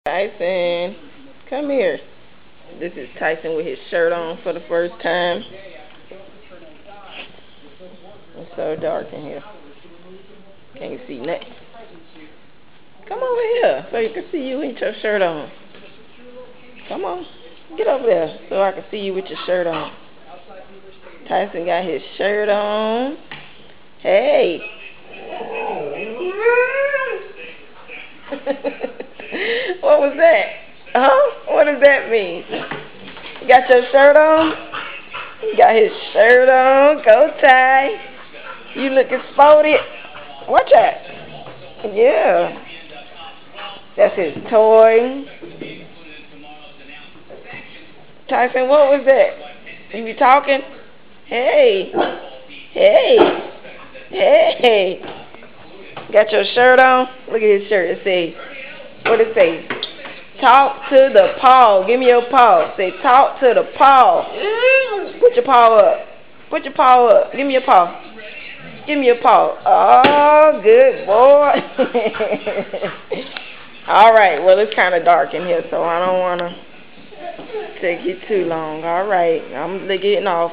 Tyson, come here. This is Tyson with his shirt on for the first time. It's so dark in here. Can't see nothing. Come over here so you can see you with your shirt on. Come on. Get over there so I can see you with your shirt on. Tyson got his shirt on. Hey. What was that? Huh? What does that mean? You got your shirt on? He got his shirt on. Go Ty. You looking sporty. Watch that. Yeah. That's his toy. Tyson, what was that? You talking? Hey. Hey. Hey. Got your shirt on? Look at his shirt. It says, what it say? Talk to the paw. Give me your paw. Say, talk to the paw. Put your paw up. Put your paw up. Give me your paw. Give me your paw. Oh, good boy. All right. Well, it's kind of dark in here, so I don't want to take you too long. All right. I'm getting off.